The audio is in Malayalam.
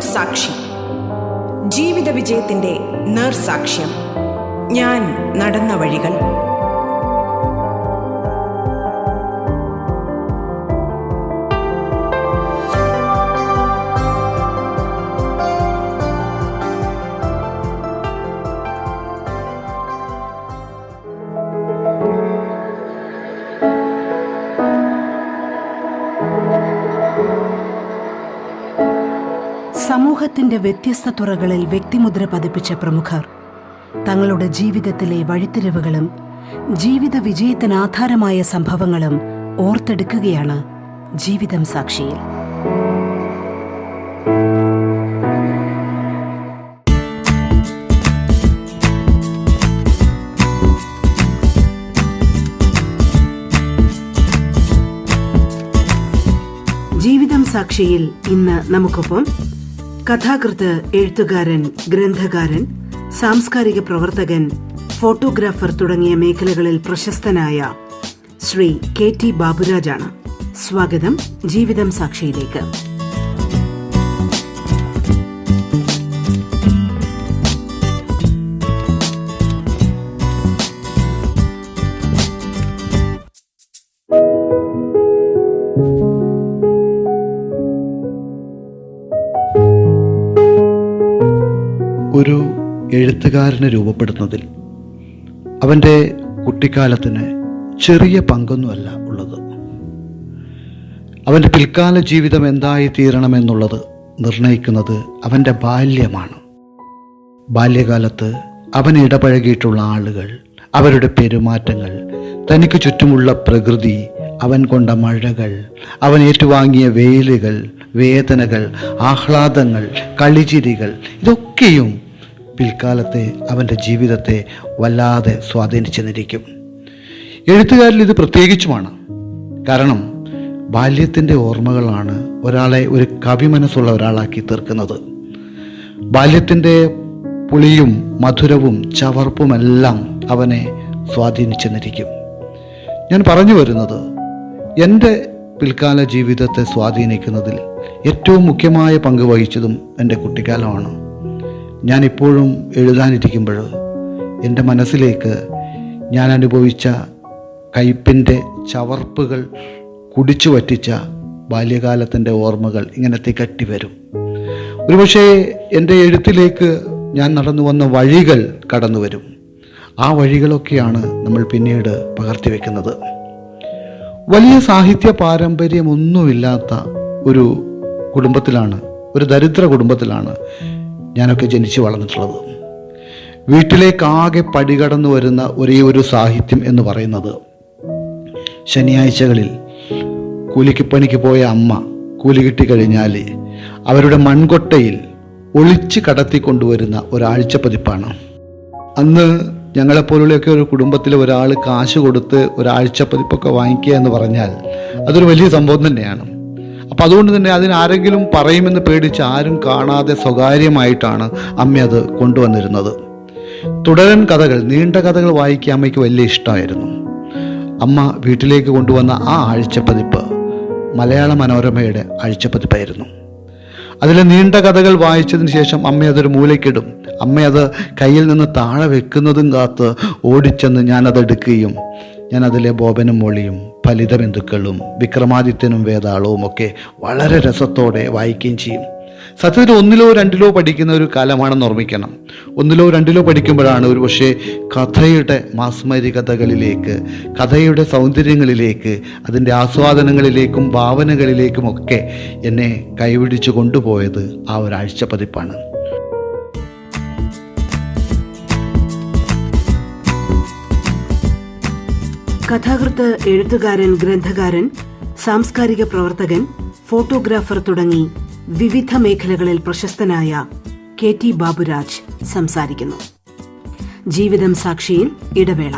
സാക്ഷി, ജീവിത വിജയത്തിന്റെ നേർസാക്ഷ്യം. ഞാൻ നടന്ന വഴികൾ. സമൂഹത്തിന്റെ വ്യത്യസ്ത തുറകളിൽ വ്യക്തിമുദ്ര പതിപ്പിച്ച പ്രമുഖർ തങ്ങളുടെ ജീവിതത്തിലെ വഴിത്തിരിവുകളും ജീവിത വിജയത്തിന് ആധാരമായ സംഭവങ്ങളും ഓർത്തെടുക്കുകയാണ് ജീവിതം സാക്ഷിയിൽ. ജീവിതം സാക്ഷിയിൽ ഇന്ന് നമുക്കൊപ്പം കഥാകൃത്ത്, എഴുത്തുകാരൻ, ഗ്രന്ഥകാരൻ, സാംസ്കാരിക പ്രവർത്തകൻ, ഫോട്ടോഗ്രാഫർ തുടങ്ങിയ മേഖലകളിൽ പ്രശസ്തനായ ശ്രീ KT ബാബുരാജാണ്. സ്വാഗതം ജീവിതം സാക്ഷിയിലേക്ക്. ഒരു എഴുത്തുകാരനെ രൂപപ്പെടുന്നതിൽ അവൻ്റെ കുട്ടിക്കാലത്തിന് ചെറിയ പങ്കൊന്നുമല്ല ഉള്ളത്. അവൻ്റെ പിൽക്കാല ജീവിതം എന്തായി തീരണമെന്നുള്ളത് നിർണയിക്കുന്നത് അവൻ്റെ ബാല്യമാണ്. ബാല്യകാലത്ത് അവൻ ഇടപഴകിയിട്ടുള്ള ആളുകൾ, അവരുടെ പെരുമാറ്റങ്ങൾ, തനിക്ക് ചുറ്റുമുള്ള പ്രകൃതി, അവൻ കൊണ്ട മഴകൾ, അവൻ ഏറ്റുവാങ്ങിയ വെയിലുകൾ, വേദനകൾ, ആഹ്ലാദങ്ങൾ, കളിചിരികൾ, ഇതൊക്കെയും പിൽക്കാലത്തെ അവൻ്റെ ജീവിതത്തെ വല്ലാതെ സ്വാധീനിച്ചെന്നിരിക്കും. എഴുത്തുകാരിൽ ഇത് പ്രത്യേകിച്ചുമാണ്. കാരണം ബാല്യത്തിൻ്റെ ഓർമ്മകളാണ് ഒരാളെ ഒരു കവി മനസ്സുള്ള ഒരാളാക്കി തീർക്കുന്നത്. ബാല്യത്തിൻ്റെ പുളിയും മധുരവും ചവർപ്പുമെല്ലാം അവനെ സ്വാധീനിച്ചെന്നിരിക്കും. ഞാൻ പറഞ്ഞു വരുന്നത്, എൻ്റെ പിൽക്കാല ജീവിതത്തെ സ്വാധീനിക്കുന്നതിൽ ഏറ്റവും മുഖ്യമായ പങ്ക് വഹിച്ചതും എൻ്റെ കുട്ടിക്കാലമാണ്. ഞാനിപ്പോഴും എഴുതാനിരിക്കുമ്പോൾ എൻ്റെ മനസ്സിലേക്ക് ഞാൻ അനുഭവിച്ച കയ്പിൻ്റെ ചവർപ്പുകൾ കുടിച്ചു വറ്റിച്ച ബാല്യകാലത്തിൻ്റെ ഓർമ്മകൾ ഇങ്ങനെ തികട്ടി വരും. ഒരുപക്ഷെ എൻ്റെ എഴുത്തിലേക്ക് ഞാൻ നടന്നു വന്ന വഴികൾ കടന്നു വരും. ആ വഴികളൊക്കെയാണ് നമ്മൾ പിന്നീട് പകർത്തിവെക്കുന്നത്. വലിയ സാഹിത്യ പാരമ്പര്യമൊന്നുമില്ലാത്ത ഒരു കുടുംബത്തിലാണ്, ഒരു ദരിദ്ര കുടുംബത്തിലാണ് ഞാനൊക്കെ ജനിച്ചു വളർന്നിട്ടുള്ളത്. വീട്ടിലേക്കാകെ പടികടന്നു വരുന്ന ഒരേ ഒരു സാഹിത്യം എന്ന് പറയുന്നത് ശനിയാഴ്ചകളിൽ കൂലിക്ക് പണിക്ക് പോയ അമ്മ കൂലി കിട്ടിക്കഴിഞ്ഞാൽ അവരുടെ മൺകൊട്ടയിൽ ഒളിച്ച് കടത്തിക്കൊണ്ടുവരുന്ന ഒരാഴ്ചപ്പതിപ്പാണ്. അന്ന് ഞങ്ങളെപ്പോലുള്ളൊക്കെ ഒരു കുടുംബത്തിലെ ഒരാൾ കാശ് കൊടുത്ത് ഒരാഴ്ചപ്പതിപ്പൊക്കെ വാങ്ങിക്കുക എന്ന് പറഞ്ഞാൽ അതൊരു വലിയ സംഭവം തന്നെയാണ്. അപ്പം അതുകൊണ്ട് തന്നെ അതിനാരെങ്കിലും പറയുമെന്ന് പേടിച്ച് ആരും കാണാതെ സ്വകാര്യമായിട്ടാണ് അമ്മ അത് കൊണ്ടുവന്നിരുന്നത്. തുടരൻ കഥകൾ, നീണ്ട കഥകൾ വായിക്കാൻ അമ്മയ്ക്ക് വലിയ ഇഷ്ടമായിരുന്നു. അമ്മ വീട്ടിലേക്ക് കൊണ്ടുവന്ന ആ ആഴ്ചപ്പതിപ്പ് മലയാള മനോരമയുടെ ആഴ്ചപ്പതിപ്പായിരുന്നു. അതിലെ നീണ്ട കഥകൾ വായിച്ചതിന് ശേഷം അമ്മ അതൊരു മൂലയ്ക്കിടും. അമ്മ അത് കയ്യിൽ നിന്ന് താഴെ വെക്കുന്നതും കാത്ത് ഓടിച്ചെന്ന് ഞാനതെടുക്കുകയും ഞാനതിലെ ബോബനും മോളിയും ഫലിതബന്ധുക്കളും വിക്രമാദിത്യനും വേതാളവും ഒക്കെ വളരെ രസത്തോടെ വായിക്കുകയും ചെയ്യും. സത്യത്തിൽ ഒന്നിലോ രണ്ടിലോ പഠിക്കുന്ന ഒരു കാലമാണെന്ന് ഓർമ്മിക്കണം. ഒന്നിലോ രണ്ടിലോ പഠിക്കുമ്പോഴാണ് ഒരു പക്ഷേ കഥയുടെ മാസ്മരികതകളിലേക്ക്, കഥയുടെ സൗന്ദര്യങ്ങളിലേക്ക്, അതിൻ്റെ ആസ്വാദനങ്ങളിലേക്കും ഭാവനകളിലേക്കുമൊക്കെ എന്നെ കൈപിടിച്ചു കൊണ്ടുപോയത് ആ ഒരാഴ്ച പതിപ്പാണ്. കഥാകൃത്ത്, എഴുത്തുകാരൻ, ഗ്രന്ഥകാരൻ, സാംസ്കാരിക പ്രവർത്തകൻ, ഫോട്ടോഗ്രാഫർ തുടങ്ങി വിവിധ മേഖലകളിൽ പ്രശസ്തനായ KT ബാബുരാജ് സംസാരിക്കുന്നു. ജീവിതം സാക്ഷിയിൽ ഇടവേള.